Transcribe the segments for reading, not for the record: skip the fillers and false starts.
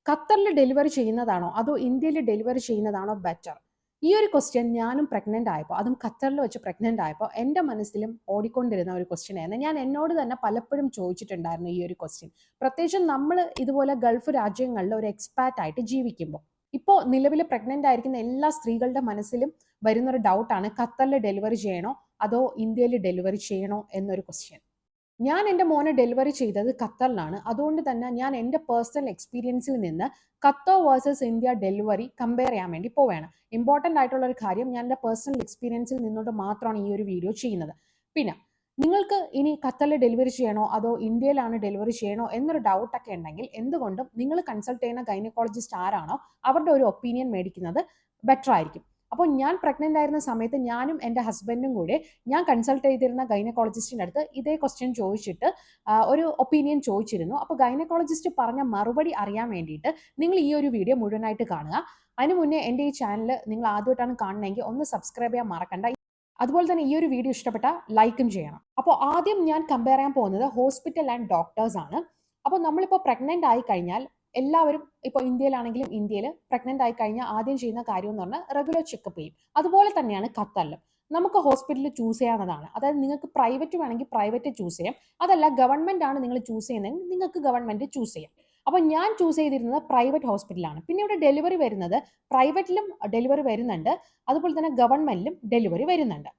ഖത്തറിൽ ഡെലിവറി ചെയ്യുന്നതാണോ അതോ ഇന്ത്യയിൽ ഡെലിവറി ചെയ്യുന്നതാണോ ബെറ്റർ? ഈ ഒരു ക്വസ്റ്റ്യൻ ഞാനും പ്രഗ്നന്റ് ആയപ്പോൾ, അതും ഖത്തറിൽ വെച്ച് പ്രഗ്നന്റ് ആയപ്പോൾ എൻ്റെ മനസ്സിലും ഓടിക്കൊണ്ടിരുന്ന ഒരു ക്വസ്റ്റ്യൻ ആയിരുന്നു. ഞാൻ എന്നോട് തന്നെ പലപ്പോഴും ചോദിച്ചിട്ടുണ്ടായിരുന്നു ഈ ഒരു ക്വസ്റ്റ്യൻ. പ്രത്യേകിച്ചും നമ്മൾ ഇതുപോലെ ഗൾഫ് രാജ്യങ്ങളിൽ ഒരു എക്സ്പാറ്റ് ആയിട്ട് ജീവിക്കുമ്പോൾ. ഇപ്പോൾ നിലവിൽ പ്രഗ്നന്റ് ആയിരിക്കുന്ന എല്ലാ സ്ത്രീകളുടെ മനസ്സിലും വരുന്നൊരു ഡൗട്ടാണ്, ഖത്തറിൽ ഡെലിവറി ചെയ്യണോ അതോ ഇന്ത്യയിൽ ഡെലിവറി ചെയ്യണോ എന്നൊരു ക്വസ്റ്റ്യൻ. ഞാൻ എൻ്റെ മോനെ ഡെലിവറി ചെയ്തത് ഖത്തറിലാണ്. അതുകൊണ്ട് തന്നെ ഞാൻ എൻ്റെ പേഴ്സണൽ എക്സ്പീരിയൻസിൽ നിന്ന് Qatar versus India delivery compare ചെയ്യാൻ വേണ്ടി പോവുകയാണ്. ഇമ്പോർട്ടൻ്റ് ആയിട്ടുള്ള ഒരു കാര്യം, ഞാൻ എൻ്റെ പേഴ്സണൽ എക്സ്പീരിയൻസിൽ നിന്നുകൊണ്ട് മാത്രമാണ് ഈ ഒരു വീഡിയോ ചെയ്യുന്നത്. പിന്നെ നിങ്ങൾക്ക് ഇനി ഖത്തറിൽ ഡെലിവറി ചെയ്യണോ അതോ ഇന്ത്യയിലാണ് ഡെലിവറി ചെയ്യണോ എന്നൊരു ഡൗട്ടൊക്കെ ഉണ്ടെങ്കിൽ എന്തുകൊണ്ടും നിങ്ങൾ കൺസൾട്ട് ചെയ്യുന്ന ഗൈനക്കോളജിസ്റ്റ് ആരാണോ അവരുടെ ഒരു ഒപ്പീനിയൻ മേടിക്കുന്നത് ബെറ്റർ ആയിരിക്കും. അപ്പോൾ ഞാൻ പ്രഗ്നന്റ് ആയിരുന്ന സമയത്ത് ഞാനും എൻ്റെ ഹസ്ബൻഡും കൂടെ ഞാൻ കൺസൾട്ട് ചെയ്തിരുന്ന ഗൈനക്കോളജിസ്റ്റിൻ്റെ അടുത്ത് ഇതേ ക്വസ്റ്റ്യൻ ചോദിച്ചിട്ട് ഒരു ഒപ്പീനിയൻ ചോദിച്ചിരുന്നു. അപ്പോൾ ഗൈനക്കോളജിസ്റ്റ് പറഞ്ഞ മറുപടി അറിയാൻ വേണ്ടിയിട്ട് നിങ്ങൾ ഈ ഒരു വീഡിയോ മുഴുവനായിട്ട് കാണുക. അതിന് മുന്നേ എൻ്റെ ഈ ചാനൽ നിങ്ങൾ ആദ്യമായിട്ടാണ് കാണണമെങ്കിൽ ഒന്ന് സബ്സ്ക്രൈബ് ചെയ്യാൻ മറക്കണ്ട. അതുപോലെ തന്നെ ഈ ഒരു വീഡിയോ ഇഷ്ടപ്പെട്ട ലൈക്കും ചെയ്യണം. അപ്പോൾ ആദ്യം ഞാൻ കമ്പയർ ചെയ്യാൻ പോകുന്നത് ഹോസ്പിറ്റൽ ആൻഡ് ഡോക്ടേഴ്സ് ആണ്. അപ്പോൾ നമ്മളിപ്പോൾ പ്രഗ്നന്റ് ആയി കഴിഞ്ഞാൽ എല്ലാവരും ഇപ്പോൾ ഇന്ത്യയിലാണെങ്കിലും ഇന്ത്യയിൽ പ്രഗ്നന്റ് ആയി കഴിഞ്ഞാൽ ആദ്യം ചെയ്യുന്ന കാര്യം എന്ന് പറഞ്ഞാൽ റെഗുലർ ചെക്കപ്പ് ചെയ്യും. അതുപോലെ തന്നെയാണ് ഖത്തറിലും. നമുക്ക് ഹോസ്പിറ്റൽ ചൂസ് ചെയ്യാവുന്നതാണ്. അതായത് നിങ്ങൾക്ക് പ്രൈവറ്റ് വേണമെങ്കിൽ പ്രൈവറ്റ് ചൂസ് ചെയ്യാം. അതല്ല ഗവൺമെന്റ് ആണ് നിങ്ങൾ ചൂസ് ചെയ്യുന്നതെങ്കിൽ നിങ്ങൾക്ക് ഗവൺമെന്റ് ചൂസ് ചെയ്യാം. അപ്പോൾ ഞാൻ ചൂസ് ചെയ്തിരുന്നത് പ്രൈവറ്റ് ഹോസ്പിറ്റലാണ്. പിന്നെ ഇവിടെ ഡെലിവറി വരുന്നത് പ്രൈവറ്റിലും ഡെലിവറി വരുന്നുണ്ട്, അതുപോലെ തന്നെ ഗവൺമെന്റിലും ഡെലിവറി വരുന്നുണ്ട്.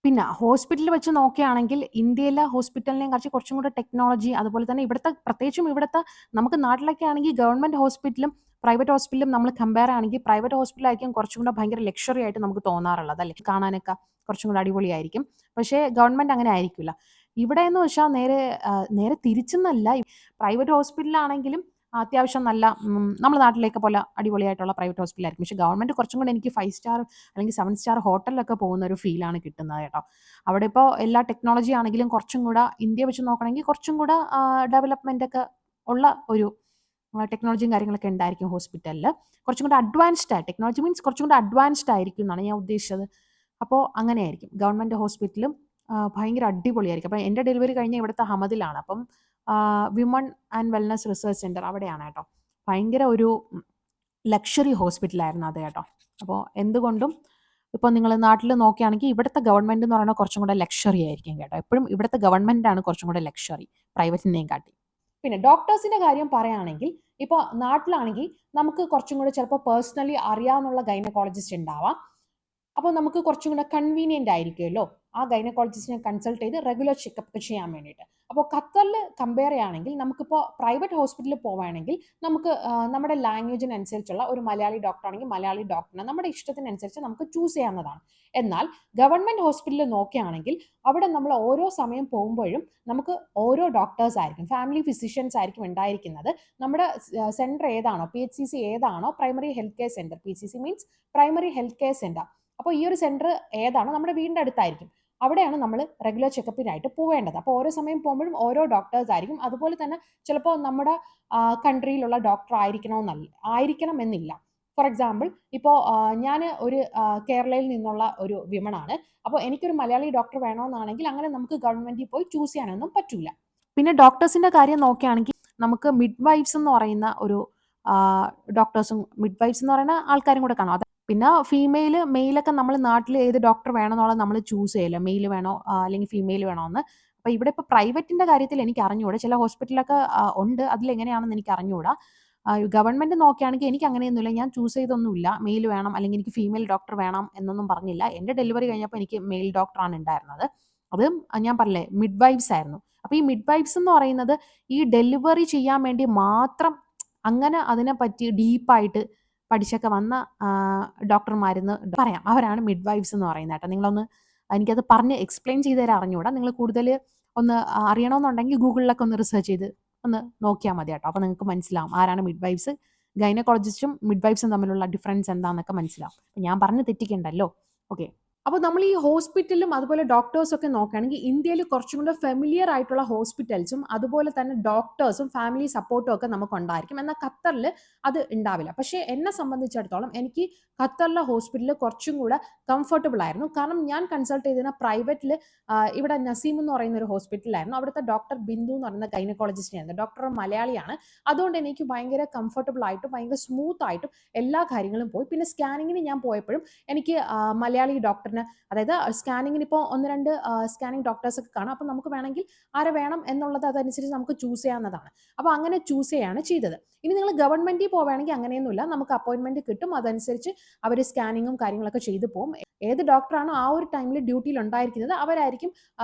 പിന്നെ ഹോസ്പിറ്റൽ വെച്ച് നോക്കുകയാണെങ്കിൽ ഇന്ത്യയിലെ ഹോസ്പിറ്റലിനെയും കുറച്ചും കൂടെ ടെക്നോളജി, അതുപോലെ തന്നെ പ്രത്യേകിച്ചും ഇവിടുത്തെ നമുക്ക് നാട്ടിലൊക്കെ ആണെങ്കിൽ ഗവൺമെന്റ് ഹോസ്പിറ്റലും പ്രൈവറ്റ് ഹോസ്പിറ്റലും നമ്മൾ കമ്പയർ ആണെങ്കിൽ പ്രൈവറ്റ് ഹോസ്പിറ്റലായിരിക്കും കുറച്ചും കൂടെ ഭയങ്കര ലക്ഷറി ആയിട്ട് നമുക്ക് തോന്നാറുള്ളത് അല്ലേ, കാണാനൊക്കെ കുറച്ചും കൂടെ അടിപൊളിയായിരിക്കും. പക്ഷേ ഗവൺമെന്റ് അങ്ങനെ ആയിരിക്കില്ല. ഇവിടെ എന്ന് വെച്ചാൽ നേരെ തിരിച്ചെന്നല്ല. പ്രൈവറ്റ് ഹോസ്പിറ്റലാണെങ്കിലും അത്യാവശ്യം നല്ല നമ്മുടെ നാട്ടിലേക്ക് പോലെ അടിപൊളിയായിട്ടുള്ള പ്രൈവറ്റ് ഹോസ്പിറ്റലായിരിക്കും. പക്ഷേ ഗവൺമെന്റ് കുറച്ചും കൂടെ എനിക്ക് 5 സ്റ്റാർ അല്ലെങ്കിൽ 7 സ്റ്റാർ ഹോട്ടലിലൊക്കെ പോകുന്ന ഒരു ഫീലാണ് കിട്ടുന്നത് കേട്ടോ. അവിടെ ഇപ്പോൾ എല്ലാ ടെക്നോളജി ആണെങ്കിലും കുറച്ചും കൂടെ ഇന്ത്യ വെച്ച് നോക്കണമെങ്കിൽ കുറച്ചും കൂടെ ഡെവലപ്മെന്റ് ഒക്കെ ഉള്ള ഒരു ടെക്നോളജിയും കാര്യങ്ങളൊക്കെ ഉണ്ടായിരിക്കും ഹോസ്പിറ്റലിൽ. കുറച്ചും കൂടെ അഡ്വാൻസ്ഡ് ആയി, ടെക്നോളജി മീൻസ് കുറച്ചും കൂടെ അഡ്വാൻസ്ഡ് ആയിരിക്കും എന്നാണ് ഞാൻ ഉദ്ദേശിച്ചത്. അപ്പോൾ അങ്ങനെയായിരിക്കും ഗവൺമെന്റ് ഹോസ്പിറ്റലും ഭയങ്കര അടിപൊളിയായിരിക്കും. അപ്പം എൻ്റെ ഡെലിവറി കഴിഞ്ഞ ഇവിടുത്തെ ഹമദിലാണ്. അപ്പം women and wellness research centre അവിടെയാണ് കേട്ടോ. ഭയങ്കര ഒരു ലക്ഷറി ഹോസ്പിറ്റലായിരുന്നു അത് കേട്ടോ. അപ്പോൾ എന്തുകൊണ്ടും ഇപ്പോൾ നിങ്ങൾ നാട്ടിൽ നോക്കുകയാണെങ്കിൽ ഇവിടുത്തെ ഗവൺമെൻറ് എന്ന് പറയുന്നത് കുറച്ചും കൂടെ ലക്ഷറി ആയിരിക്കും കേട്ടോ. എപ്പോഴും ഇവിടുത്തെ ഗവൺമെൻറ്റാണ് കുറച്ചും കൂടെ ലക്ഷറി പ്രൈവറ്റിനെയും കാട്ടി. പിന്നെ ഡോക്ടേഴ്സിൻ്റെ കാര്യം പറയുകയാണെങ്കിൽ ഇപ്പോൾ നാട്ടിലാണെങ്കിൽ നമുക്ക് കുറച്ചും കൂടെ ചിലപ്പോൾ പേഴ്സണലി അറിയാവുന്ന ഗൈനക്കോളജിസ്റ്റ് ഉണ്ടാവാം. അപ്പോൾ നമുക്ക് കുറച്ചും കൂടെ കൺവീനിയൻ്റ് ആയിരിക്കുമല്ലോ ആ ഗൈനക്കോളജിസ്റ്റിനെ കൺസൾട്ട് ചെയ്ത് റെഗുലർ ചെക്കപ്പ് ചെയ്യാൻ വേണ്ടിയിട്ട്. അപ്പോൾ ഖത്തറിൽ കമ്പയർ ചെയ്യുകയാണെങ്കിൽ നമുക്കിപ്പോൾ പ്രൈവറ്റ് ഹോസ്പിറ്റലിൽ പോവുകയാണെങ്കിൽ നമുക്ക് നമ്മുടെ ലാംഗ്വേജിനനുസരിച്ചുള്ള ഒരു മലയാളി ഡോക്ടർ ആണെങ്കിൽ മലയാളി ഡോക്ടറിനെ നമ്മുടെ ഇഷ്ടത്തിനനുസരിച്ച് നമുക്ക് ചൂസ് ചെയ്യാവുന്നതാണ്. എന്നാൽ ഗവൺമെൻറ് ഹോസ്പിറ്റലിൽ നോക്കുകയാണെങ്കിൽ അവിടെ നമ്മൾ ഓരോ സമയം പോകുമ്പോഴും നമുക്ക് ഓരോ ഡോക്ടേഴ്സ് ആയിരിക്കും, ഫാമിലി ഫിസിഷ്യൻസ് ആയിരിക്കും ഉണ്ടായിരിക്കുന്നത്. നമ്മുടെ സെൻറ്റർ ഏതാണോ, PHCC ഏതാണോ, primary health care centre, PHCC means primary health care centre. അപ്പോൾ ഈ ഒരു സെൻറ്റർ ഏതാണോ നമ്മുടെ വീടിൻ്റെ അടുത്തായിരിക്കും. അവിടെയാണ് നമ്മൾ റെഗുലർ ചെക്കപ്പിനായിട്ട് പോവേണ്ടത്. അപ്പോൾ ഓരോ സമയം പോകുമ്പോഴും ഓരോ ഡോക്ടേഴ്സ് ആയിരിക്കും. അതുപോലെ തന്നെ ചിലപ്പോൾ നമ്മുടെ കൺട്രിയിലുള്ള ഡോക്ടർ ആയിരിക്കണമെന്നില്ല. ഫോർ എക്സാമ്പിൾ ഇപ്പോൾ ഞാൻ ഒരു കേരളയിൽ നിന്നുള്ള ഒരു വിമണാണ്. അപ്പോൾ എനിക്കൊരു മലയാളി ഡോക്ടർ വേണമെന്നാണെങ്കിൽ അങ്ങനെ നമുക്ക് ഗവൺമെൻറ്റിൽ പോയി ചൂസ് ചെയ്യാനൊന്നും പറ്റില്ല. പിന്നെ ഡോക്ടേഴ്സിൻ്റെ കാര്യം നോക്കുകയാണെങ്കിൽ നമുക്ക് മിഡ് വൈഫ്സ് എന്ന് പറയുന്ന ഒരു ഡോക്ടേഴ്സും മിഡ് വൈഫ്സ് എന്ന് പറയുന്ന ആൾക്കാരും കൂടെ കാണും. പിന്നെ ഫീമെയിൽ മെയിലൊക്കെ നമ്മൾ നാട്ടിൽ ഏത് ഡോക്ടർ വേണമെന്നുള്ളത് നമ്മൾ ചൂസ് ചെയ്യില്ല, മെയിൽ വേണോ അല്ലെങ്കിൽ ഫീമെയിൽ വേണോ എന്ന്. അപ്പോൾ ഇവിടെ ഇപ്പോൾ പ്രൈവറ്റിൻ്റെ കാര്യത്തിൽ എനിക്ക് അറിഞ്ഞുകൂടാ, ചില ഹോസ്പിറ്റലൊക്കെ ഉണ്ട്, അതിലെങ്ങനെയാണെന്ന് എനിക്ക് അറിഞ്ഞുകൂടാ. ഗവൺമെൻറ് നോക്കുകയാണെങ്കിൽ എനിക്ക് അങ്ങനെയൊന്നുമില്ല, ഞാൻ ചൂസ് ചെയ്തൊന്നുമില്ല മെയിൽ വേണം അല്ലെങ്കിൽ എനിക്ക് ഫീമെയിൽ ഡോക്ടർ വേണം എന്നൊന്നും പറഞ്ഞില്ല. എൻ്റെ ഡെലിവറി കഴിഞ്ഞപ്പോൾ എനിക്ക് മെയിൽ ഡോക്ടറാണ് ഉണ്ടായിരുന്നത്. അതും ഞാൻ പറഞ്ഞില്ലേ മിഡ് വൈഫ്സ് ആയിരുന്നു. അപ്പോൾ ഈ മിഡ് വൈഫ്സ് എന്ന് പറയുന്നത് ഈ ഡെലിവറി ചെയ്യാൻ വേണ്ടി മാത്രം അങ്ങനെ അതിനെപ്പറ്റി ഡീപ്പായിട്ട് പഠിച്ചൊക്കെ വന്ന ഡോക്ടർമാരെന്ന് പറയാം. അവരാണ് മിഡ് വൈഫ്സ് എന്ന് പറയുന്നത് കേട്ടോ. നിങ്ങളൊന്ന് എനിക്കത് പറഞ്ഞ് എക്സ്പ്ലെയിൻ ചെയ്ത് തരാൻ അറിഞ്ഞുകൂടാ. നിങ്ങൾ കൂടുതൽ ഒന്ന് അറിയണമെന്നുണ്ടെങ്കിൽ ഗൂഗിളിലൊക്കെ ഒന്ന് റിസർച്ച് ചെയ്ത് ഒന്ന് നോക്കിയാൽ മതി കേട്ടോ. അപ്പോൾ നിങ്ങൾക്ക് മനസ്സിലാവും ആരാണ് മിഡ് വൈഫ്സ്, ഗൈനക്കോളജിസ്റ്റും മിഡ് വൈഫ്സും തമ്മിലുള്ള ഡിഫറൻസ് എന്താണെന്നൊക്കെ മനസ്സിലാവും. ഞാൻ പറഞ്ഞ് തെറ്റിക്കണ്ടല്ലോ. ഓക്കെ. അപ്പോൾ നമ്മൾ ഈ ഹോസ്പിറ്റലും അതുപോലെ ഡോക്ടേഴ്സൊക്കെ നോക്കുകയാണെങ്കിൽ ഇന്ത്യയിൽ കുറച്ചും കൂടെ ഫെമിലിയർ ആയിട്ടുള്ള ഹോസ്പിറ്റൽസും അതുപോലെ തന്നെ ഡോക്ടേഴ്സും ഫാമിലി സപ്പോർട്ടും ഒക്കെ നമുക്കുണ്ടായിരിക്കും. എന്നാൽ ഖത്തറിൽ അത് ഉണ്ടാവില്ല. പക്ഷേ എന്നെ സംബന്ധിച്ചിടത്തോളം എനിക്ക് ഖത്തറിലെ ഹോസ്പിറ്റലിൽ കുറച്ചും കൂടെ കംഫർട്ടബിൾ ആയിരുന്നു. കാരണം ഞാൻ കൺസൾട്ട് ചെയ്തിരുന്ന പ്രൈവറ്റിൽ ഇവിടെ നസീം എന്ന് പറയുന്ന ഒരു ഹോസ്പിറ്റലായിരുന്നു. അവിടുത്തെ ഡോക്ടർ ബിന്ദു എന്ന് പറയുന്ന ഗൈനക്കോളജിസ്റ്റിനായിരുന്നു. ഡോക്ടർ മലയാളിയാണ്. അതുകൊണ്ട് എനിക്ക് ഭയങ്കര കംഫർട്ടബിൾ ആയിട്ടും ഭയങ്കര സ്മൂത്ത് ആയിട്ടും എല്ലാ കാര്യങ്ങളും പോയി. പിന്നെ സ്കാനിങ്ങിന് ഞാൻ പോയപ്പോഴും എനിക്ക് മലയാളി ഡോക്ടറിന്, അതായത് സ്കാനിങ്ങിന് ഇപ്പോൾ 1-2 സ്കാനിങ് ഡോക്ടേഴ്സ് ഒക്കെ കാണാം. അപ്പോൾ നമുക്ക് വേണമെങ്കിൽ ആരെ വേണം എന്നുള്ളത് അതനുസരിച്ച് നമുക്ക് ചൂസ് ചെയ്യാവുന്നതാണ്. അപ്പോൾ അങ്ങനെ ചൂസ് ചെയ്യാണ് ചെയ്തത്. ഇനി നിങ്ങൾ ഗവൺമെന്റിൽ പോവുകയാണെങ്കിൽ അങ്ങനെയൊന്നുമില്ല. നമുക്ക് അപ്പോയിന്റ്മെന്റ് കിട്ടും. അതനുസരിച്ച് അവർ സ്കാനിങ്ങും കാര്യങ്ങളൊക്കെ ചെയ്തു പോകും. ഏത് ഡോക്ടറാണോ ആ ഒരു ടൈമിൽ ഡ്യൂട്ടിയിൽ ഉണ്ടായിരിക്കുന്നത് അവരായിരിക്കും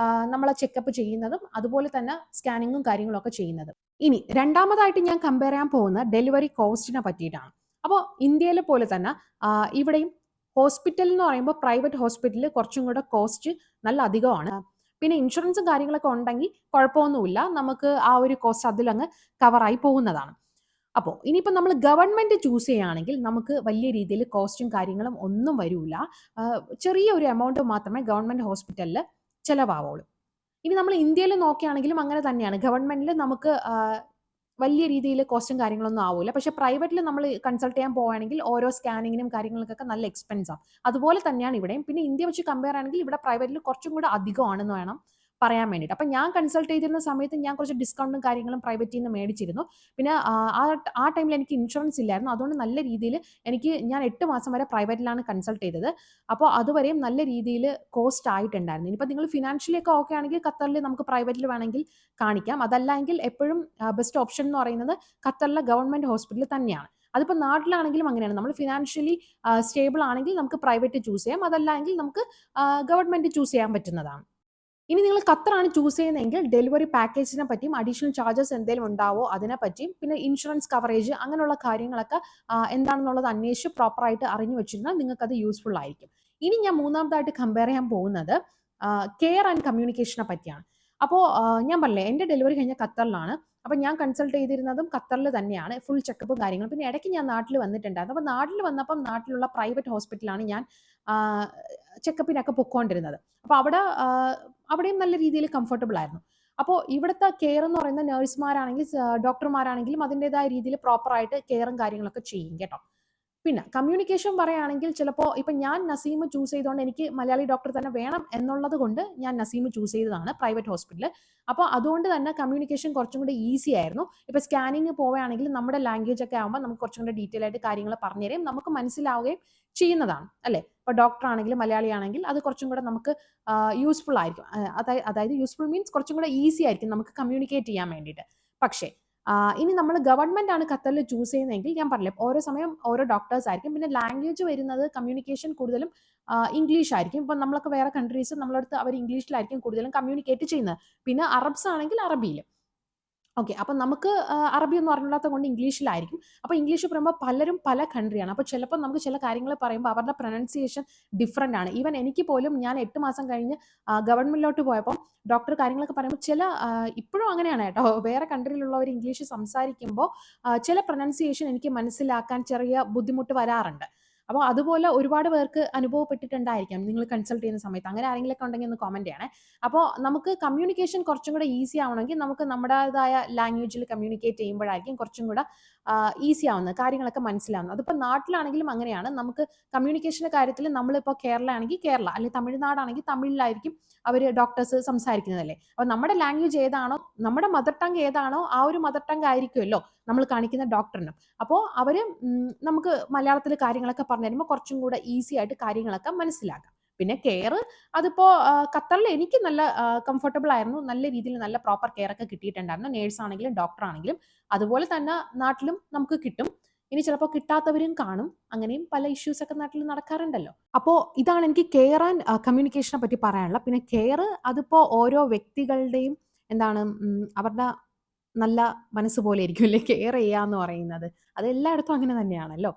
നമ്മളെ ചെക്കപ്പ് ചെയ്യുന്നതും അതുപോലെ തന്നെ സ്കാനിങ്ങും കാര്യങ്ങളും ഒക്കെ ചെയ്യുന്നത്. ഇനി രണ്ടാമതായിട്ട് ഞാൻ കമ്പയർ ചെയ്യാൻ പോകുന്ന ഡെലിവറി കോസ്റ്റിനെ പറ്റിയിട്ടാണ്. അപ്പോൾ ഇന്ത്യയിലെ പോലെ തന്നെ ഇവിടെയും ഹോസ്പിറ്റൽ എന്ന് പറയുമ്പോൾ പ്രൈവറ്റ് ഹോസ്പിറ്റലിൽ കുറച്ചും കൂടെ കോസ്റ്റ് നല്ല അധികമാണ്. പിന്നെ ഇൻഷുറൻസും കാര്യങ്ങളൊക്കെ ഉണ്ടെങ്കിൽ കുഴപ്പമൊന്നുമില്ല. നമുക്ക് ആ ഒരു കോസ്റ്റ് അതിലങ്ങ് കവറായി പോകുന്നതാണ്. അപ്പോൾ ഇനിയിപ്പോൾ നമ്മൾ ഗവൺമെന്റ് ചൂസ് ചെയ്യുകയാണെങ്കിൽ നമുക്ക് വലിയ രീതിയിൽ കോസ്റ്റും കാര്യങ്ങളും ഒന്നും വരില്ല. ചെറിയ ഒരു എമൗണ്ട് മാത്രമേ ഗവൺമെന്റ് ഹോസ്പിറ്റലിൽ ചിലവാവുള്ളൂ. ഇനി നമ്മൾ ഇന്ത്യയിൽ നോക്കുകയാണെങ്കിലും അങ്ങനെ തന്നെയാണ്. ഗവൺമെന്റിൽ നമുക്ക് വലിയ രീതിയിൽ കോസ്റ്റും കാര്യങ്ങളൊന്നും ആവില്ല. പക്ഷേ പ്രൈവറ്റിൽ നമ്മൾ കൺസൾട്ട് ചെയ്യാൻ പോവുകയാണെങ്കിൽ ഓരോ സ്കാനിങ്ങിനും കാര്യങ്ങൾക്കൊക്കെ നല്ല എക്സ്പെൻസാണ്. അതുപോലെ തന്നെയാണ് ഇവിടെയും. പിന്നെ ഇന്ത്യ വെച്ച് കമ്പയർ ആണെങ്കിൽ ഇവിടെ പ്രൈവറ്റിൽ കുറച്ചും കൂടെ അധികമാണെന്ന് വേണം പറയാൻ വേണ്ടിയിട്ട്. അപ്പം ഞാൻ കൺസൾട്ട് ചെയ്തിരുന്ന സമയത്ത് ഞാൻ കുറച്ച് ഡിസ്കൗണ്ടും കാര്യങ്ങളും പ്രൈവറ്റിൽ നിന്ന് മേടിച്ചിരുന്നു. പിന്നെ ആ ടൈമിൽ എനിക്ക് ഇൻഷുറൻസ് ഇല്ലായിരുന്നു. അതുകൊണ്ട് നല്ല രീതിയിൽ ഞാൻ 8 മാസം വരെ പ്രൈവറ്റിലാണ് കൺസൾട്ട് ചെയ്തത്. അപ്പോൾ അതുവരെയും നല്ല രീതിയിൽ കോസ്റ്റ് ആയിട്ടുണ്ടായിരുന്നു. ഇനിയിപ്പോൾ നിങ്ങൾ ഫിനാൻഷ്യലി ഒക്കെ ഓക്കെ ആണെങ്കിൽ ഖത്തറിൽ നമുക്ക് പ്രൈവറ്റിൽ വേണമെങ്കിൽ കാണിക്കാം. അതല്ല എങ്കിൽ എപ്പോഴും ബെസ്റ്റ് ഓപ്ഷൻ എന്ന് പറയുന്നത് ഖത്തറിലെ ഗവൺമെന്റ് ഹോസ്പിറ്റൽ തന്നെയാണ്. അതിപ്പോൾ നാട്ടിലാണെങ്കിലും അങ്ങനെയാണ്. നമ്മൾ ഫിനാൻഷ്യലി സ്റ്റേബിൾ ആണെങ്കിൽ നമുക്ക് പ്രൈവറ്റ് ചൂസ് ചെയ്യാം. അതല്ല എങ്കിൽ നമുക്ക് ഗവൺമെന്റ് ചൂസ് ചെയ്യാൻ പറ്റുന്നതാണ്. ഇനി നിങ്ങൾ ഖത്തറാണ് ചൂസ് ചെയ്യുന്നതെങ്കിൽ ഡെലിവറി പാക്കേജിനെ പറ്റിയും അഡീഷണൽ ചാർജസ് എന്തെങ്കിലും ഉണ്ടാവോ അതിനെ പറ്റിയും പിന്നെ ഇൻഷുറൻസ് കവറേജ് അങ്ങനെയുള്ള കാര്യങ്ങളൊക്കെ എന്താണെന്നുള്ളത് അന്വേഷിച്ച് പ്രോപ്പറായിട്ട് അറിഞ്ഞു വെച്ചിരുന്നാൽ നിങ്ങൾക്കത് യൂസ്ഫുൾ ആയിരിക്കും. ഇനി ഞാൻ മൂന്നാമതായിട്ട് കമ്പയർ ചെയ്യാൻ പോകുന്നത് കെയർ ആൻഡ് കമ്മ്യൂണിക്കേഷനെ പറ്റിയാണ്. അപ്പോൾ ഞാൻ പറഞ്ഞില്ലേ എൻ്റെ ഡെലിവറി കഴിഞ്ഞ ഖത്തറിലാണ്. അപ്പോൾ ഞാൻ കൺസൾട്ട് ചെയ്തിരുന്നതും ഖത്തറിൽ തന്നെയാണ്. ഫുൾ ചെക്കപ്പും കാര്യങ്ങളും. പിന്നെ ഇടയ്ക്ക് ഞാൻ നാട്ടിൽ വന്നിട്ടുണ്ടായിരുന്നു. അപ്പോൾ നാട്ടിൽ വന്നപ്പം നാട്ടിലുള്ള പ്രൈവറ്റ് ഹോസ്പിറ്റലാണ് ഞാൻ ചെക്കപ്പിനൊക്കെ പൊയ്ക്കൊണ്ടിരുന്നത്. അപ്പോൾ അവിടെയും നല്ല രീതിയിൽ കംഫർട്ടബിൾ ആയിരുന്നു. അപ്പോൾ ഇവിടുത്തെ കെയർ എന്ന് പറയുന്ന നഴ്സുമാരാണെങ്കിൽ ഡോക്ടർമാരാണെങ്കിലും അതിൻ്റെതായ രീതിയിൽ പ്രോപ്പറായിട്ട് കെയറും കാര്യങ്ങളൊക്കെ ചെയ്യും കേട്ടോ. പിന്നെ കമ്മ്യൂണിക്കേഷൻ പറയുകയാണെങ്കിൽ ചിലപ്പോൾ ഇപ്പം ഞാൻ നസീം ചൂസ് ചെയ്തുകൊണ്ട് എനിക്ക് മലയാളി ഡോക്ടർ തന്നെ വേണം എന്നുള്ളത് കൊണ്ട് ഞാൻ നസീം ചൂസ് ചെയ്തതാണ് പ്രൈവറ്റ് ഹോസ്പിറ്റൽ. അപ്പോൾ അതുകൊണ്ട് തന്നെ കമ്മ്യൂണിക്കേഷൻ കുറച്ചും കൂടി ഈസി ആയിരുന്നു. ഇപ്പോൾ സ്കാനിങ് പോവുകയാണെങ്കിൽ നമ്മുടെ ലാംഗ്വേജ് ഒക്കെ ആകുമ്പോൾ നമുക്ക് കുറച്ചും കൂടി ഡീറ്റെയിൽ ആയിട്ട് കാര്യങ്ങൾ പറഞ്ഞു തരും, നമുക്ക് മനസ്സിലാവുകയും ചെയ്യുന്നതാണ് അല്ലേ. ഇപ്പോൾ ഡോക്ടർ ആണെങ്കിലും മലയാളി ആണെങ്കിൽ അത് കുറച്ചും കൂടെ നമുക്ക് യൂസ്ഫുൾ ആയിരിക്കും. അതായത് യൂസ്ഫുൾ മീൻസ് കുറച്ചും കൂടെ ഈസി ആയിരിക്കും നമുക്ക് കമ്മ്യൂണിക്കേറ്റ് ചെയ്യാൻ വേണ്ടിയിട്ട്. പക്ഷേ ഇനി നമ്മൾ ഗവൺമെന്റ് ആണ് ഖത്തറിൽ ചൂസ് ചെയ്യുന്നതെങ്കിൽ ഞാൻ പറഞ്ഞില്ലേ ഓരോ സമയം ഓരോ ഡോക്ടേഴ്സ് ആയിരിക്കും. പിന്നെ ലാംഗ്വേജ് വരുന്നത് കമ്മ്യൂണിക്കേഷൻ കൂടുതലും ഇംഗ്ലീഷ് ആയിരിക്കും. ഇപ്പം നമ്മളൊക്കെ വേറെ കൺട്രീസ് നമ്മളടുത്ത് അവർ ഇംഗ്ലീഷിലായിരിക്കും കൂടുതലും കമ്മ്യൂണിക്കേറ്റ് ചെയ്യുന്നത്. പിന്നെ അറബ്സ് ആണെങ്കിൽ അറബിയിൽ. ഓക്കെ. അപ്പം നമുക്ക് അറബിയൊന്നും അറിഞ്ഞൂടാത്തത് കൊണ്ട് ഇംഗ്ലീഷിലായിരിക്കും. അപ്പോൾ ഇംഗ്ലീഷ് പറയുമ്പോൾ പലരും പല കൺട്രിയാണ്. അപ്പോൾ ചിലപ്പോൾ നമുക്ക് ചില കാര്യങ്ങൾ പറയുമ്പോൾ അവരുടെ പ്രൊനൗൺസിയേഷൻ ഡിഫറൻ്റ് ആണ്. ഈവൻ എനിക്ക് പോലും ഞാൻ 8 മാസം കഴിഞ്ഞ് ഗവൺമെന്റിലോട്ട് പോയപ്പോൾ ഡോക്ടർ കാര്യങ്ങളൊക്കെ പറയുമ്പോൾ ഇപ്പോഴും അങ്ങനെയാണ് കേട്ടോ. വേറെ കൺട്രിയിലുള്ളവർ ഇംഗ്ലീഷ് സംസാരിക്കുമ്പോൾ ചില പ്രൊനൗൺസിയേഷൻ എനിക്ക് മനസ്സിലാക്കാൻ ചെറിയ ബുദ്ധിമുട്ട് വരാറുണ്ട്. അപ്പോൾ അതുപോലെ ഒരുപാട് പേർക്ക് അനുഭവപ്പെട്ടിട്ടുണ്ടായിരിക്കാം നിങ്ങൾ കൺസൾട്ട് ചെയ്യുന്ന സമയത്ത്. അങ്ങനെ ആരെങ്കിലുമൊക്കെ ഉണ്ടെങ്കിൽ ഒന്ന് കമന്റ് ചെയ്യണേ. അപ്പോൾ നമുക്ക് കമ്മ്യൂണിക്കേഷൻ കുറച്ചും കൂടെ ഈസി ആവണമെങ്കിൽ നമുക്ക് നമ്മുടേതായ ലാംഗ്വേജിൽ കമ്മ്യൂണിക്കേറ്റ് ചെയ്യുമ്പോഴായിരിക്കും കുറച്ചും കൂടെ ഈസി ആവുന്നത്, കാര്യങ്ങളൊക്കെ മനസ്സിലാവുന്നത്. അതിപ്പോൾ നാട്ടിലാണെങ്കിലും അങ്ങനെയാണ്. നമുക്ക് കമ്മ്യൂണിക്കേഷൻ്റെ കാര്യത്തിൽ നമ്മളിപ്പോൾ കേരള ആണെങ്കിൽ കേരള, അല്ലെങ്കിൽ തമിഴ്നാടാണെങ്കിൽ തമിഴിലായിരിക്കും അവർ ഡോക്ടേഴ്സ് സംസാരിക്കുന്നതല്ലേ. അപ്പോൾ നമ്മുടെ ലാംഗ്വേജ് ഏതാണോ, നമ്മുടെ മദർ ടങ് ഏതാണോ ആ ഒരു മദർ ടങ് ആയിരിക്കുമല്ലോ നമ്മൾ കാണിക്കുന്ന ഡോക്ടറിനും. അപ്പോൾ അവർ നമുക്ക് മലയാളത്തിൽ കാര്യങ്ങളൊക്കെ പറഞ്ഞു തരുമ്പോൾ കുറച്ചും കൂടെ ഈസി ആയിട്ട് കാര്യങ്ങളൊക്കെ മനസ്സിലാക്കാം. പിന്നെ കെയർ അതിപ്പോൾ ഖത്തറിൽ എനിക്ക് നല്ല കംഫർട്ടബിൾ ആയിരുന്നു. നല്ല രീതിയിൽ നല്ല പ്രോപ്പർ കെയർ ഒക്കെ കിട്ടിയിട്ടുണ്ടായിരുന്നു. നേഴ്സ് ആണെങ്കിലും ഡോക്ടർ ആണെങ്കിലും. അതുപോലെ തന്നെ നാട്ടിലും നമുക്ക് കിട്ടും. ഇനി ചിലപ്പോൾ കിട്ടാത്തവരും കാണും. അങ്ങനെയും പല ഇഷ്യൂസ് ഒക്കെ നാട്ടിൽ നടക്കാറുണ്ടല്ലോ. അപ്പോൾ ഇതാണ് എനിക്ക് കെയർ ആൻഡ് കമ്മ്യൂണിക്കേഷനെ പറ്റി പറയാനുള്ളത്. പിന്നെ കെയർ അതിപ്പോൾ ഓരോ വ്യക്തികളുടെയും എന്താണ് അവരുടെ നല്ല മനസ്സ് പോലെ ആയിരിക്കും അല്ലേ കെയർ ചെയ്യുക എന്ന് പറയുന്നത്. അത് എല്ലായിടത്തും അങ്ങനെ തന്നെയാണല്ലോ.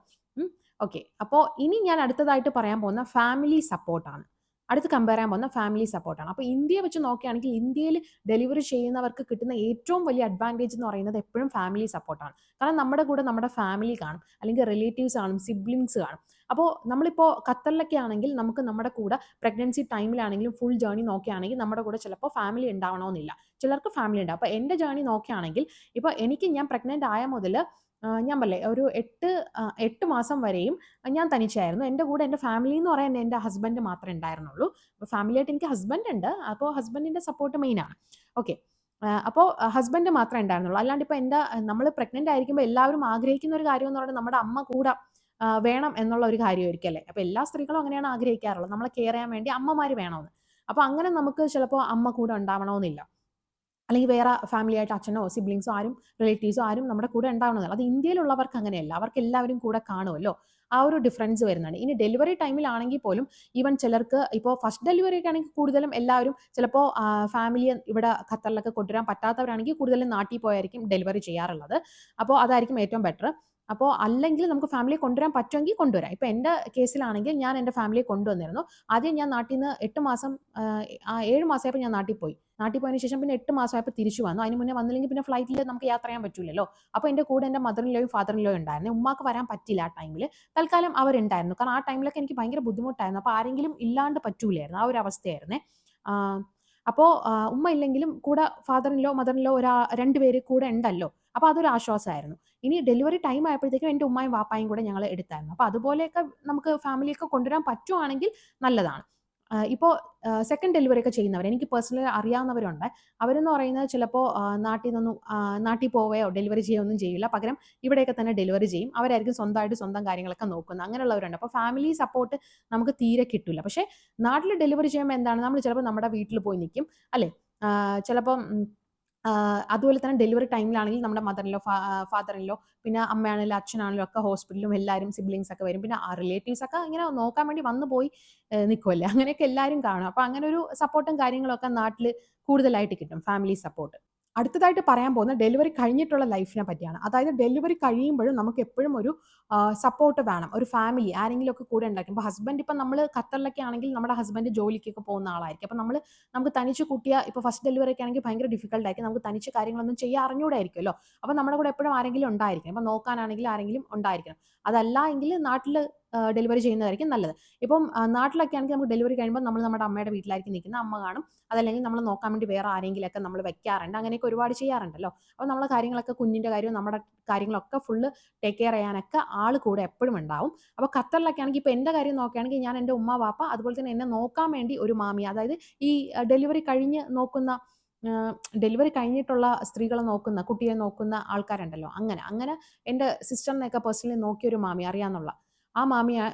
ഓക്കെ. അപ്പോൾ ഇനി ഞാൻ അടുത്തതായിട്ട് പറയാൻ പോകുന്ന ഫാമിലി സപ്പോർട്ടാണ്. അടുത്ത് കമ്പയർ ചെയ്യാൻ പോകുന്ന ഫാമിലി സപ്പോർട്ടാണ്. അപ്പോൾ ഇന്ത്യയെ വെച്ച് നോക്കുകയാണെങ്കിൽ ഇന്ത്യയിൽ ഡെലിവറി ചെയ്യുന്നവർക്ക് കിട്ടുന്ന ഏറ്റവും വലിയ അഡ്വാൻറ്റേജ് എന്ന് പറയുന്നത് എപ്പോഴും ഫാമിലി സപ്പോർട്ടാണ്. കാരണം നമ്മുടെ കൂടെ നമ്മുടെ ഫാമിലി കാണും, അല്ലെങ്കിൽ റിലേറ്റീവ്സ് കാണും, സിബ്ലിങ്സ് കാണും. അപ്പോൾ നമ്മളിപ്പോൾ ഖത്തറിലൊക്കെ ആണെങ്കിൽ നമുക്ക് നമ്മുടെ കൂടെ പ്രഗ്നൻസി ടൈമിലാണെങ്കിലും ഫുൾ ജേർണി നോക്കുകയാണെങ്കിൽ നമ്മുടെ കൂടെ ചിലപ്പോൾ ഫാമിലി ഉണ്ടാവണമെന്നില്ല. ചിലർക്ക് ഫാമിലി ഉണ്ടാവും. അപ്പോൾ എൻ്റെ ജേർണി നോക്കുകയാണെങ്കിൽ ഇപ്പോൾ ഞാൻ പ്രഗ്നൻ്റ് ആയ മുതൽ ഞാൻ പറയില്ലേ ഒരു 8 മാസം വരെയും ഞാൻ തനിച്ചായിരുന്നു. എൻ്റെ കൂടെ എൻ്റെ ഫാമിലി എന്ന് പറയാൻ എൻ്റെ ഹസ്ബൻഡ് മാത്രമേ ഉണ്ടായിരുന്നുള്ളൂ. അപ്പോൾ ഫാമിലിയായിട്ട് എനിക്ക് ഹസ്ബൻഡ് ഉണ്ട്. അപ്പോൾ ഹസ്ബൻഡിൻ്റെ സപ്പോർട്ട് മെയിനാണ്. ഓക്കെ. അപ്പോൾ ഹസ്ബൻഡ് മാത്രമേ ഉണ്ടായിരുന്നുള്ളൂ. അല്ലാണ്ട് ഇപ്പോൾ നമ്മൾ പ്രഗ്നൻ്റ് ആയിരിക്കുമ്പോൾ എല്ലാവരും ആഗ്രഹിക്കുന്ന ഒരു കാര്യം എന്ന് പറയുന്നത് നമ്മുടെ അമ്മ കൂടെ വേണം എന്നുള്ള ഒരു കാര്യമായിരിക്കും അല്ലേ. അപ്പോൾ എല്ലാ സ്ത്രീകളും അങ്ങനെയാണ് ആഗ്രഹിക്കാറുള്ളത്, നമ്മളെ കെയർ ചെയ്യാൻ വേണ്ടി അമ്മമാർ വേണമെന്ന്. അപ്പോൾ അങ്ങനെ നമുക്ക് ചിലപ്പോൾ അമ്മ കൂടെ ഉണ്ടാവണമെന്നില്ല, അല്ലെങ്കിൽ വേറെ ഫാമിലി ആയിട്ട് അച്ഛനോ സിബ്ലിങ്സോ ആരും റിലേറ്റീവ്സോ ആരും നമ്മുടെ കൂടെ ഉണ്ടാവണമെന്നില്ല. അത് ഇന്ത്യയിലുള്ളവർക്ക് അങ്ങനെയല്ല, അവർക്ക് എല്ലാവരും കൂടെ കാണുമല്ലോ. ആ ഒരു ഡിഫറൻസ് വരുന്നുണ്ട്. ഇനി ഡെലിവറി ടൈമിലാണെങ്കിൽ പോലും ഈവൻ ചിലർക്ക് ഇപ്പോൾ ഫസ്റ്റ് ഡെലിവറി ഒക്കെ ആണെങ്കിൽ കൂടുതലും എല്ലാവരും ചിലപ്പോൾ ഫാമിലിയെ ഇവിടെ ഖത്തറിലൊക്കെ കൊണ്ടുവരാൻ പറ്റാത്തവരാണെങ്കിൽ കൂടുതലും നാട്ടിൽ പോയായിരിക്കും ഡെലിവറി ചെയ്യാറുള്ളത്. അപ്പോൾ അതായിരിക്കും ഏറ്റവും ബെറ്റർ. അപ്പോൾ അല്ലെങ്കിൽ നമുക്ക് ഫാമിലിയെ കൊണ്ടുവരാൻ പറ്റുമെങ്കിൽ കൊണ്ടുവരാം. ഇപ്പോൾ എൻ്റെ കേസിലാണെങ്കിൽ ഞാൻ എൻ്റെ ഫാമിലിയെ കൊണ്ടുവന്നിരുന്നു. ആദ്യം ഞാൻ നാട്ടിൽ നിന്ന് 8 മാസം 7 മാസമായപ്പോൾ ഞാൻ നാട്ടിൽ പോയി. നാട്ടിൽ പോയതിന് ശേഷം പിന്നെ 8 മാസമായപ്പോൾ തിരിച്ചു വന്നു. അതിന് മുന്നേ വന്നില്ലെങ്കിൽ പിന്നെ ഫ്ലൈറ്റിൽ നമുക്ക് യാത്ര ചെയ്യാൻ പറ്റില്ലല്ലോ. അപ്പോൾ എൻ്റെ കൂടെ എൻ്റെ മദർ ഇൻ ലോയും ഫാദർ ഇൻ ലോയും ഉണ്ടായിരുന്നു. ഉമ്മാക്ക് വരാൻ പറ്റില്ല ആ ടൈമിൽ. തൽക്കാലം അവരുണ്ടായിരുന്നു. കാരണം ആ ടൈമിലൊക്കെ എനിക്ക് ഭയങ്കര ബുദ്ധിമുട്ടായിരുന്നു. അപ്പോൾ ആരെങ്കിലും ഇല്ലാണ്ട് പറ്റൂലായിരുന്നു. ആ ഒരു അവസ്ഥയായിരുന്നേ. അപ്പോൾ ഉമ്മ ഇല്ലെങ്കിലും കൂടെ father in law mother in law 2 പേര് കൂടെ ഉണ്ടല്ലോ. അപ്പോൾ അതൊരു ആശ്വാസമായിരുന്നു. ഇനി ഡെലിവറി ടൈം ആയപ്പോഴത്തേക്കും എൻ്റെ ഉമ്മയും വാപ്പായും കൂടെ ഞങ്ങൾ എടുത്തായിരുന്നു. അപ്പോൾ അതുപോലെയൊക്കെ നമുക്ക് ഫാമിലിയൊക്കെ കൊണ്ടുവരാൻ പറ്റുവാണെങ്കിൽ നല്ലതാണ്. ഇപ്പോൾ സെക്കൻഡ് ഡെലിവറി ഒക്കെ ചെയ്യുന്നവർ എനിക്ക് പേഴ്സണലി അറിയാവുന്നവരുണ്ട്. അവരെന്ന് പറയുന്നത് ചിലപ്പോൾ നാട്ടിൽ പോവുകയോ ഡെലിവറി ചെയ്യുകയോ ഒന്നും ചെയ്യില്ല. പകരം ഇവിടെയൊക്കെ തന്നെ ഡെലിവറി ചെയ്യും. അവരായിരിക്കും സ്വന്തമായിട്ട് സ്വന്തം കാര്യങ്ങളൊക്കെ നോക്കുന്നത്. അങ്ങനെയുള്ളവരുണ്ട്. അപ്പോൾ ഫാമിലി സപ്പോർട്ട് നമുക്ക് തീരെ കിട്ടില്ല. പക്ഷേ നാട്ടിൽ ഡെലിവറി ചെയ്യുമ്പോൾ എന്താണ്, നമ്മൾ ചിലപ്പോൾ നമ്മുടെ വീട്ടിൽ പോയി നിൽക്കും അല്ലേ. ചിലപ്പം അതുപോലെ തന്നെ ഡെലിവറി ടൈമിലാണെങ്കിൽ നമ്മുടെ mother in law father in law പിന്നെ അമ്മയാണെങ്കിലും അച്ഛനാണെങ്കിലും ഒക്കെ ഹോസ്പിറ്റലിലും എല്ലാവരും സിബ്ലിങ്സ് ഒക്കെ വരും. പിന്നെ റിലേറ്റീവ്സ് ഒക്കെ ഇങ്ങനെ നോക്കാൻ വേണ്ടി വന്നു പോയി നിൽക്കുമല്ലേ, അങ്ങനെയൊക്കെ എല്ലാവരും കാണും. അപ്പോൾ അങ്ങനെ ഒരു സപ്പോർട്ടും കാര്യങ്ങളൊക്കെ നാട്ടിൽ കൂടുതലായിട്ട് കിട്ടും, ഫാമിലി സപ്പോർട്ട്. അടുത്തതായിട്ട് പറയാൻ പോകുന്ന ഡെലിവറി കഴിഞ്ഞിട്ടുള്ള ലൈഫിനെ പറ്റിയാണ്. അതായത് ഡെലിവറി കഴിയുമ്പോഴും നമുക്ക് എപ്പോഴും ഒരു സപ്പോർട്ട് വേണം, ഒരു ഫാമിലി ആരെങ്കിലും ഒക്കെ കൂടെ ഉണ്ടാക്കും. ഇപ്പോൾ ഹസ്ബൻഡ് ഇപ്പം നമ്മൾ ഖത്തറിലൊക്കെ ആണെങ്കിൽ നമ്മുടെ ഹസ്ബൻഡ് ജോലിക്കൊക്കെ പോകുന്ന ആളായിരിക്കും. അപ്പം നമുക്ക് തനിച്ച് കുട്ടിയെ ഇപ്പോൾ ഫസ്റ്റ് ഡെലിവറി ഒക്കെ ആണെങ്കിൽ ഭയങ്കര ഡിഫിക്കൽട്ട് ആയിരിക്കും, നമുക്ക് തനിച്ച് കാര്യങ്ങളൊന്നും ചെയ്യാൻ അറിഞ്ഞൂടായിരിക്കുമല്ലോ. അപ്പോൾ നമ്മുടെ കൂടെ എപ്പോഴും ആരെങ്കിലും ഉണ്ടായിരിക്കണം. ഇപ്പം നോക്കാനാണെങ്കിൽ ആരെങ്കിലും ഉണ്ടായിരിക്കണം. അതല്ല എങ്കിൽ നാട്ടിൽ ഡെലിവറി ചെയ്യുന്നതായിരിക്കും നല്ലത്. ഇപ്പം നാട്ടിലൊക്കെ ആണെങ്കിൽ നമുക്ക് ഡെലിവറി കഴിയുമ്പോൾ നമ്മൾ നമ്മുടെ അമ്മയുടെ വീട്ടിലായിരിക്കും നിൽക്കുന്നത്, അമ്മ കാണും. അതല്ലെങ്കിൽ നമ്മൾ നോക്കാൻ വേണ്ടി വേറെ ആരെങ്കിലുമൊക്കെ നമ്മൾ വെക്കാറുണ്ട്. അങ്ങനെയൊക്കെ ഒരുപാട് ചെയ്യാറുണ്ടല്ലോ. അപ്പോൾ നമ്മളെ കാര്യങ്ങളൊക്കെ കുഞ്ഞിൻ്റെ കാര്യവും നമ്മുടെ കാര്യങ്ങളൊക്കെ ഫുള്ള് ടേക്ക് കെയർ ചെയ്യാനൊക്കെ ആൾ കൂടെ എപ്പോഴും ഉണ്ടാവും. അപ്പോൾ ഖത്തറിലൊക്കെ ആണെങ്കിൽ ഇപ്പോൾ എൻ്റെ കാര്യം നോക്കുകയാണെങ്കിൽ ഞാൻ എൻ്റെ ഉമ്മ വാപ്പ അതുപോലെ തന്നെ എന്നെ നോക്കാൻ വേണ്ടി ഒരു മാമി, അതായത് ഈ ഡെലിവറി ഡെലിവറി കഴിഞ്ഞിട്ടുള്ള സ്ത്രീകളെ നോക്കുന്ന കുട്ടിയെ നോക്കുന്ന ആൾക്കാരുണ്ടല്ലോ, അങ്ങനെ എൻ്റെ സിസ്റ്ററിനെയൊക്കെ പേഴ്സണലി നോക്കിയൊരു മാമി അറിയാമെന്നുള്ള ആ മാമിയെ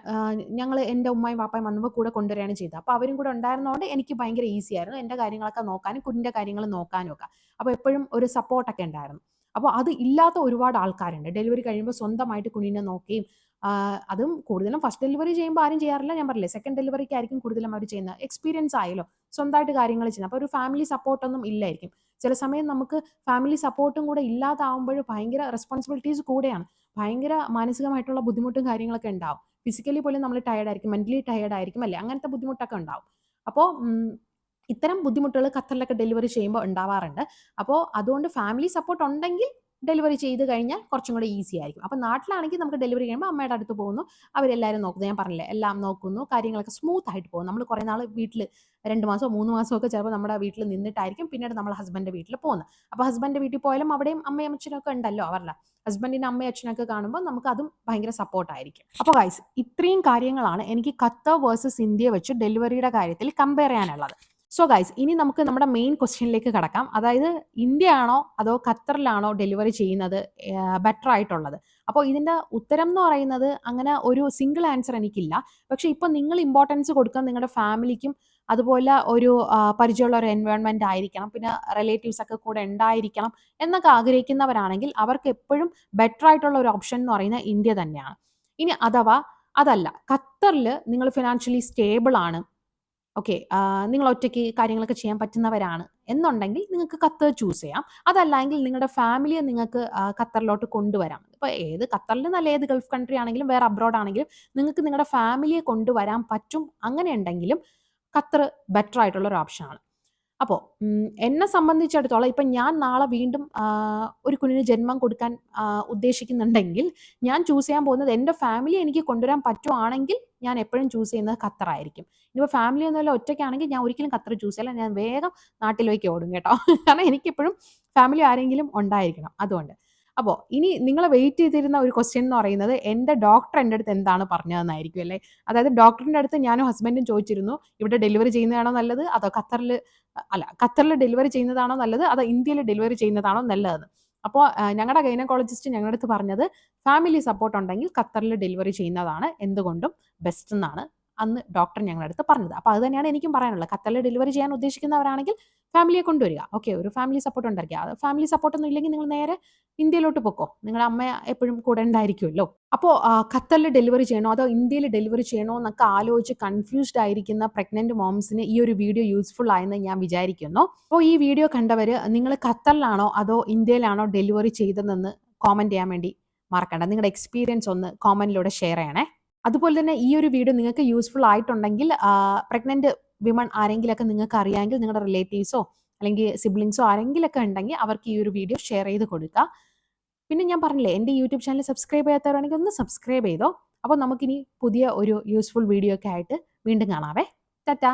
ഞങ്ങൾ എൻ്റെ ഉമ്മയും വാപ്പയും വന്നപ്പോൾ കൂടെ കൊണ്ടുവരികയാണ് ചെയ്തത്. അപ്പോൾ അവരും കൂടെ ഉണ്ടായിരുന്നതുകൊണ്ട് എനിക്ക് ഭയങ്കര ഈസി ആയിരുന്നു എൻ്റെ കാര്യങ്ങളൊക്കെ നോക്കാനും കുഞ്ഞിൻ്റെ കാര്യങ്ങൾ നോക്കാനും ഒക്കെ. അപ്പോൾ എപ്പോഴും ഒരു സപ്പോർട്ടൊക്കെ ഉണ്ടായിരുന്നു. അപ്പോൾ അത് ഇല്ലാത്ത ഒരുപാട് ആൾക്കാരുണ്ട്. ഡെലിവറി കഴിയുമ്പോൾ സ്വന്തമായിട്ട് കുഞ്ഞിനെ നോക്കുകയും അതും കൂടുതലും ഫസ്റ്റ് ഡെലിവറി ചെയ്യുമ്പോൾ ആരും ചെയ്യാറില്ല. ഞാൻ പറഞ്ഞില്ലേ, സെക്കൻഡ് ഡെലിവറിക്ക് ആയിരിക്കും കൂടുതലും അവർ ചെയ്യുന്നത്. എക്സ്പീരിയൻസ് ആയല്ലോ, സ്വന്തമായിട്ട് കാര്യങ്ങൾ ചെയ്യുന്നത്. അപ്പോൾ ഒരു ഫാമിലി സപ്പോർട്ടൊന്നും ഇല്ലായിരിക്കും. ചില സമയം നമുക്ക് ഫാമിലി സപ്പോർട്ടും കൂടെ ഇല്ലാതാവുമ്പോൾ ഭയങ്കര റെസ്പോൺസിബിലിറ്റീസ് കൂടെയാണ്. ഭയങ്കര മാനസികമായിട്ടുള്ള ബുദ്ധിമുട്ടും കാര്യങ്ങളൊക്കെ ഉണ്ടാവും. ഫിസിക്കലി പോലും നമ്മൾ ടയേർഡായിരിക്കും, മെൻ്റലി ടയേർഡായിരിക്കും അല്ലേ, അങ്ങനത്തെ ബുദ്ധിമുട്ടൊക്കെ ഉണ്ടാവും. അപ്പോൾ ഇത്തരം ബുദ്ധിമുട്ടുകൾ ഖത്തറിലൊക്കെ ഡെലിവറി ചെയ്യുമ്പോൾ ഉണ്ടാവാറുണ്ട്. അപ്പോൾ അതുകൊണ്ട് ഫാമിലി സപ്പോർട്ട് ഉണ്ടെങ്കിൽ ഡെലിവറി ചെയ്ത് കഴിഞ്ഞാൽ കുറച്ചും കൂടെ ഈസി ആയിരിക്കും. അപ്പോൾ നാട്ടിലാണെങ്കിൽ നമുക്ക് ഡെലിവറി കഴിയുമ്പോൾ അമ്മയുടെ അടുത്ത് പോകുന്നു, അവരെല്ലാവരും നോക്കുന്നു. ഞാൻ പറഞ്ഞില്ലേ, എല്ലാം നോക്കുന്നു, കാര്യങ്ങളൊക്കെ സ്മൂത്ത് ആയിട്ട് പോകും. നമ്മൾ കുറേ നാൾ വീട്ടിൽ 2 മാസമോ 3 മാസമോ ഒക്കെ ചിലപ്പോൾ നമ്മുടെ വീട്ടിൽ നിന്നിട്ടായിരിക്കും പിന്നീട് നമ്മൾ ഹസ്ബൻഡിൻ്റെ വീട്ടിൽ പോകുന്നത്. അപ്പോൾ ഹസ്ബൻഡിൻ്റെ വീട്ടിൽ പോയാലും അവിടെയും അമ്മയും അച്ഛനൊക്കെ ഉണ്ടല്ലോ, അവരുടെ ഹസ്ബൻഡിൻ്റെ അമ്മയും അച്ഛനൊക്കെ കാണുമ്പോൾ നമുക്ക് അതും ഭയങ്കര സപ്പോർട്ടായിരിക്കും. അപ്പോൾ ഗൈസ്, ഇത്രയും കാര്യങ്ങളാണ് എനിക്ക് ഖത്തർ വേഴ്സസ് ഇന്ത്യ വെച്ച് ഡെലിവറിയുടെ കാര്യത്തിൽ കമ്പയർ ചെയ്യാനുള്ളത്. സോ ഗൈസ്, ഇനി നമുക്ക് നമ്മുടെ മെയിൻ ക്വസ്റ്റ്യനിലേക്ക് കടക്കാം. അതായത് ഇന്ത്യ ആണോ അതോ ഖത്തറിലാണോ ഡെലിവറി ചെയ്യുന്നത് ബെറ്റർ ആയിട്ടുള്ളത്? അപ്പോൾ ഇതിൻ്റെ ഉത്തരം എന്ന് പറയുന്നത് അങ്ങനെ ഒരു സിംഗിൾ ആൻസർ എനിക്കില്ല. പക്ഷേ ഇപ്പോൾ നിങ്ങൾ ഇമ്പോർട്ടൻസ് കൊടുക്കാൻ നിങ്ങളുടെ ഫാമിലിക്കും അതുപോലെ ഒരു പരിചയമുള്ള ഒരു എൻവയോൺമെൻറ്റ് ആയിരിക്കണം, പിന്നെ റിലേറ്റീവ്സ് ഒക്കെ കൂടെ ഉണ്ടായിരിക്കണം എന്നൊക്കെ ആഗ്രഹിക്കുന്നവരാണെങ്കിൽ അവർക്ക് എപ്പോഴും ബെറ്റർ ആയിട്ടുള്ള ഒരു ഓപ്ഷൻ എന്ന് പറയുന്നത് ഇന്ത്യ തന്നെയാണ്. ഇനി അഥവാ അതല്ല, ഖത്തറിൽ നിങ്ങൾ ഫിനാൻഷ്യലി സ്റ്റേബിൾ ആണ്, ഓക്കെ, നിങ്ങൾ ഒറ്റയ്ക്ക് കാര്യങ്ങളൊക്കെ ചെയ്യാൻ പറ്റുന്നവരാണ് എന്നുണ്ടെങ്കിൽ നിങ്ങൾക്ക് ഖത്തർ ചൂസ് ചെയ്യാം. അതല്ലെങ്കിൽ നിങ്ങളുടെ ഫാമിലിയെ നിങ്ങൾക്ക് ഖത്തറിലോട്ട് കൊണ്ടുവരാം. ഇപ്പോൾ ഖത്തറിൽ നല്ല ഏത് ഗൾഫ് കൺട്രി ആണെങ്കിലും വേറെ അബ്രോഡ് ആണെങ്കിലും നിങ്ങൾക്ക് നിങ്ങളുടെ ഫാമിലിയെ കൊണ്ടുവരാൻ പറ്റും. അങ്ങനെ ഉണ്ടെങ്കിലും ഖത്തർ ബെറ്റർ ആയിട്ടുള്ള ഒരു ഓപ്ഷനാണ്. അപ്പോൾ എന്നെ സംബന്ധിച്ചിടത്തോളം ഇപ്പം ഞാൻ നാളെ വീണ്ടും ഒരു കുഞ്ഞിന് ജന്മം കൊടുക്കാൻ ഉദ്ദേശിക്കുന്നുണ്ടെങ്കിൽ ഞാൻ ചൂസ് ചെയ്യാൻ പോകുന്നത് എൻ്റെ ഫാമിലി എനിക്ക് കൊണ്ടുവരാൻ പറ്റുവാണെങ്കിൽ ഞാൻ എപ്പോഴും ചൂസ് ചെയ്യുന്നത് ഖത്തറായിരിക്കും. ഇനിയിപ്പോൾ ഫാമിലി ഒന്നുമല്ല ഒറ്റയ്ക്കാണെങ്കിൽ ഞാൻ ഒരിക്കലും ഖത്തർ ചൂസ് ചെയ്യില്ല. ഞാൻ വേഗം നാട്ടിലേക്ക് ഓടും കേട്ടോ. കാരണം എനിക്കെപ്പോഴും ഫാമിലി ആരെങ്കിലും ഉണ്ടായിരിക്കണം. അതുകൊണ്ട്. അപ്പോൾ ഇനി നിങ്ങൾ വെയിറ്റ് ചെയ്തിരുന്ന ഒരു ക്വസ്റ്റ്യൻ എന്ന് പറയുന്നത് എൻ്റെ ഡോക്ടർ എൻ്റെ അടുത്ത് എന്താണ് പറഞ്ഞതെന്നായിരിക്കും അല്ലേ. അതായത് ഡോക്ടറിൻ്റെ അടുത്ത് ഞാനും ഹസ്ബൻഡും ചോദിച്ചിരുന്നു ഇവിടെ ഡെലിവറി ചെയ്യുന്നതാണോ നല്ലത് അതോ ഖത്തറിൽ ഡെലിവറി ചെയ്യുന്നതാണോ നല്ലത് അതോ ഇന്ത്യയിൽ ഡെലിവറി ചെയ്യുന്നതാണോ നല്ലതെന്ന്. അപ്പോൾ ഞങ്ങളുടെ ഗൈനക്കോളജിസ്റ്റ് ഞങ്ങളുടെ അടുത്ത് പറഞ്ഞത് ഫാമിലി സപ്പോർട്ട് ഉണ്ടെങ്കിൽ ഖത്തറിൽ ഡെലിവറി ചെയ്യുന്നതാണ് എന്തുകൊണ്ടും ബെസ്റ്റ് എന്നാണ് അന്ന് ഡോക്ടർ ഞങ്ങളുടെ അടുത്ത് പറഞ്ഞത്. അപ്പോൾ അത് തന്നെയാണ് എനിക്കും പറയാനുള്ളത്. ഖത്തറിൽ ഡെലിവറി ചെയ്യാൻ ഉദ്ദേശിക്കുന്നവരാണെങ്കിൽ ഫാമിലിയെ കൊണ്ടുവരിക. ഓക്കെ, ഒരു ഫാമിലി സപ്പോർട്ട് ഉണ്ടായിരിക്കുക. ഫാമിലി സപ്പോർട്ടൊന്നും ഇല്ലെങ്കിൽ നിങ്ങൾ നേരെ ഇന്ത്യയിലോട്ട് പൊക്കോ. നിങ്ങളുടെ അമ്മ എപ്പോഴും കൂടെ ഉണ്ടായിരിക്കുമല്ലോ. അപ്പോൾ ഖത്തറിൽ ഡെലിവറി ചെയ്യണോ അതോ ഇന്ത്യയിൽ ഡെലിവറി ചെയ്യണോ എന്നൊക്കെ ആലോചിച്ച് കൺഫ്യൂസ്ഡ് ആയിരിക്കുന്ന പ്രഗ്നന്റ് മോംസിന് ഈ ഒരു വീഡിയോ യൂസ്ഫുൾ ആയെന്ന് ഞാൻ വിചാരിക്കുന്നു. അപ്പോൾ ഈ വീഡിയോ കണ്ടവർ നിങ്ങൾ ഖത്തറിലാണോ അതോ ഇന്ത്യയിലാണോ ഡെലിവറി ചെയ്തതെന്ന് കോമൻറ്റ് ചെയ്യാൻ വേണ്ടി മറക്കണ്ട. നിങ്ങളുടെ എക്സ്പീരിയൻസ് ഒന്ന് കോമൻറ്റിലൂടെ ഷെയർ ചെയ്യണേ. അതുപോലെ തന്നെ ഈ ഒരു വീഡിയോ നിങ്ങൾക്ക് യൂസ്ഫുൾ ആയിട്ടുണ്ടെങ്കിൽ പ്രഗ്നന്റ് വിമൺ ആരെങ്കിലൊക്കെ നിങ്ങൾക്ക് അറിയാമെങ്കിൽ നിങ്ങളുടെ റിലേറ്റീവ്സോ അല്ലെങ്കിൽ സിബ്ലിങ്സോ ആരെങ്കിലൊക്കെ ഉണ്ടെങ്കിൽ അവർക്ക് ഈ ഒരു വീഡിയോ ഷെയർ ചെയ്ത് കൊടുക്കുക. പിന്നെ ഞാൻ പറഞ്ഞില്ലേ എൻ്റെ യൂട്യൂബ് ചാനൽ സബ്സ്ക്രൈബ് ചെയ്യാത്തവരാണെങ്കിൽ ഒന്ന് സബ്സ്ക്രൈബ് ചെയ്തോ. അപ്പോൾ നമുക്കിനി പുതിയ ഒരു യൂസ്ഫുൾ വീഡിയോ ഒക്കെ ആയിട്ട് വീണ്ടും കാണാവേ. ടാറ്റാ.